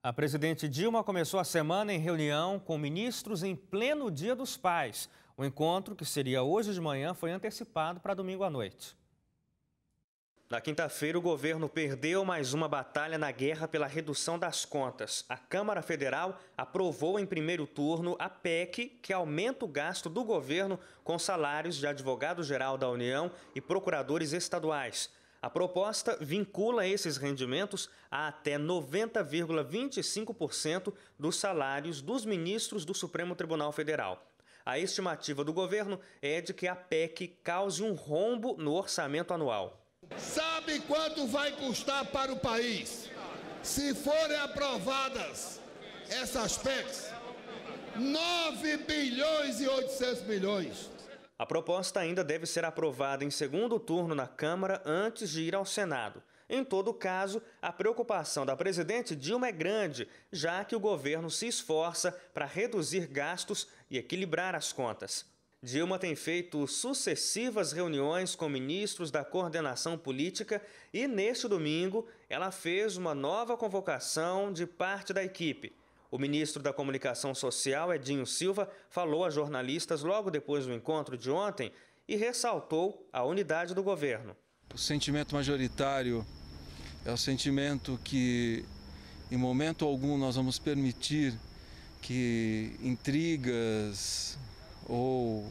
A presidente Dilma começou a semana em reunião com ministros em pleno Dia dos Pais. O encontro, que seria hoje de manhã, foi antecipado para domingo à noite. Na quinta-feira, o governo perdeu mais uma batalha na guerra pela redução das contas. A Câmara Federal aprovou em primeiro turno a PEC, que aumenta o gasto do governo com salários de advogado-geral da União e procuradores estaduais. A proposta vincula esses rendimentos a até 90,25% dos salários dos ministros do Supremo Tribunal Federal. A estimativa do governo é de que a PEC cause um rombo no orçamento anual. Sabe quanto vai custar para o país se forem aprovadas essas PECs? 9 bilhões e 800 milhões. A proposta ainda deve ser aprovada em segundo turno na Câmara antes de ir ao Senado. Em todo caso, a preocupação da presidente Dilma é grande, já que o governo se esforça para reduzir gastos e equilibrar as contas. Dilma tem feito sucessivas reuniões com ministros da coordenação política e, neste domingo, ela fez uma nova convocação de parte da equipe. O ministro da Comunicação Social, Edinho Silva, falou a jornalistas logo depois do encontro de ontem e ressaltou a unidade do governo. O sentimento majoritário é o sentimento que, em momento algum, nós vamos permitir que intrigas ou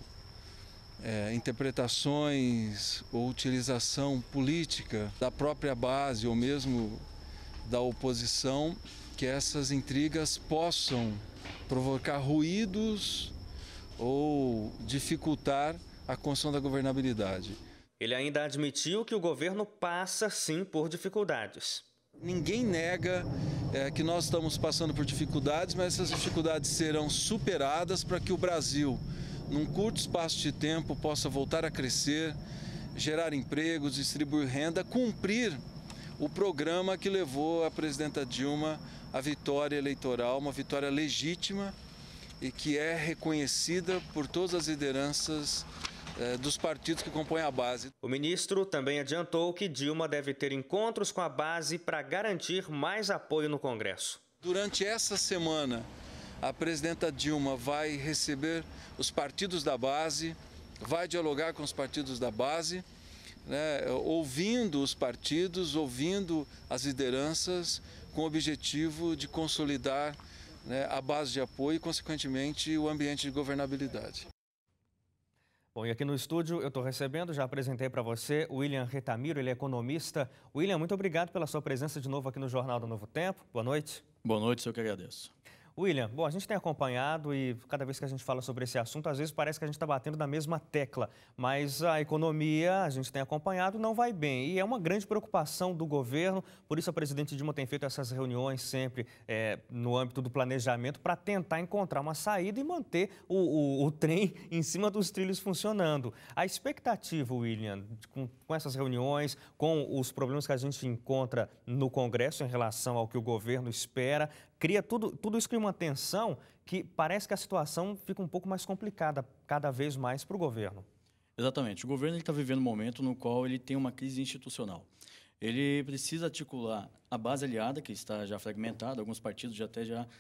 interpretações ou utilização política da própria base ou mesmo da oposição, que essas intrigas possam provocar ruídos ou dificultar a construção da governabilidade. Ele ainda admitiu que o governo passa, sim, por dificuldades. Ninguém nega que nós estamos passando por dificuldades, mas essas dificuldades serão superadas para que o Brasil, num curto espaço de tempo, possa voltar a crescer, gerar empregos, distribuir renda, cumprir o programa que levou a presidenta Dilma à vitória eleitoral, uma vitória legítima e que é reconhecida por todas as lideranças dos partidos que compõem a base. O ministro também adiantou que Dilma deve ter encontros com a base para garantir mais apoio no Congresso. Durante essa semana, a presidenta Dilma vai receber os partidos da base, vai dialogar com os partidos da base, ouvindo os partidos, ouvindo as lideranças, com o objetivo de consolidar a base de apoio e, consequentemente, o ambiente de governabilidade. Bom, e aqui no estúdio eu estou recebendo, já apresentei para você, o William Retamiro, ele é economista. William, muito obrigado pela sua presença de novo aqui no Jornal do Novo Tempo. Boa noite. Boa noite, eu que agradeço. William, bom, a gente tem acompanhado e cada vez que a gente fala sobre esse assunto, às vezes parece que a gente está batendo na mesma tecla, mas a economia, a gente tem acompanhado, não vai bem e é uma grande preocupação do governo, por isso a presidente Dilma tem feito essas reuniões sempre no âmbito do planejamento para tentar encontrar uma saída e manter o trem em cima dos trilhos funcionando. A expectativa, William, com essas reuniões, com os problemas que a gente encontra no Congresso em relação ao que o governo espera, cria tudo isso cria uma tensão que parece que a situação fica um pouco mais complicada cada vez mais para o governo. Exatamente. O governo está vivendo um momento no qual ele tem uma crise institucional. Ele precisa articular a base aliada, que está já fragmentada, alguns partidos já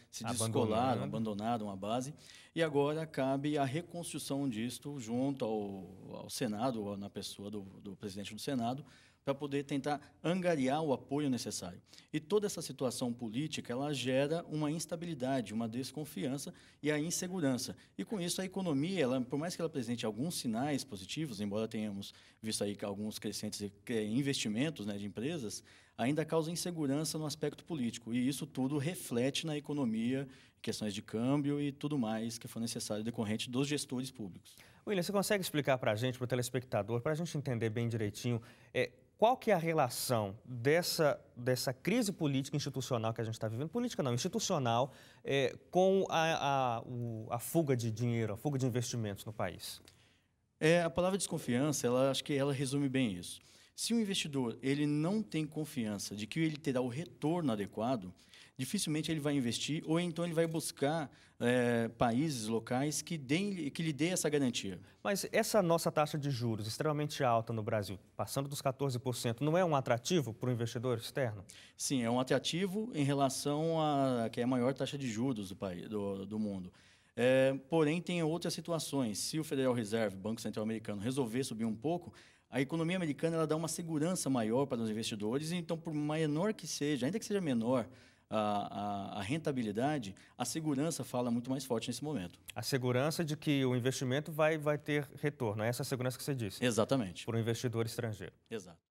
se descolaram, abandonaram a base, e agora cabe a reconstrução disto junto ao Senado, ou na pessoa do presidente do Senado, para poder tentar angariar o apoio necessário. E toda essa situação política, ela gera uma instabilidade, uma desconfiança e a insegurança. E com isso a economia, por mais que ela apresente alguns sinais positivos, embora tenhamos visto aí alguns crescentes investimentos de empresas, ainda causa insegurança no aspecto político. E isso tudo reflete na economia, questões de câmbio e tudo mais que for necessário decorrente dos gestores públicos. William, você consegue explicar para a gente, para o telespectador, para a gente entender bem direitinho, qual que é a relação dessa crise política institucional que a gente está vivendo, política não, institucional, com a fuga de dinheiro, a fuga de investimentos no país? A palavra desconfiança, acho que ela resume bem isso. Se o investidor ele não tem confiança de que ele terá o retorno adequado, dificilmente ele vai investir ou então ele vai buscar países locais que lhe dê essa garantia. Mas essa nossa taxa de juros extremamente alta no Brasil, passando dos 14%, não é um atrativo para o investidor externo? Sim, é um atrativo em relação a que é a maior taxa de juros do mundo. Porém, tem outras situações. Se o Federal Reserve, Banco Central Americano, resolver subir um pouco, a economia americana ela dá uma segurança maior para os investidores. Então, por menor que seja, ainda que seja menor a rentabilidade, a segurança fala muito mais forte nesse momento. A segurança de que o investimento vai ter retorno, é essa a segurança que você disse? Exatamente. Para o investidor estrangeiro. Exato.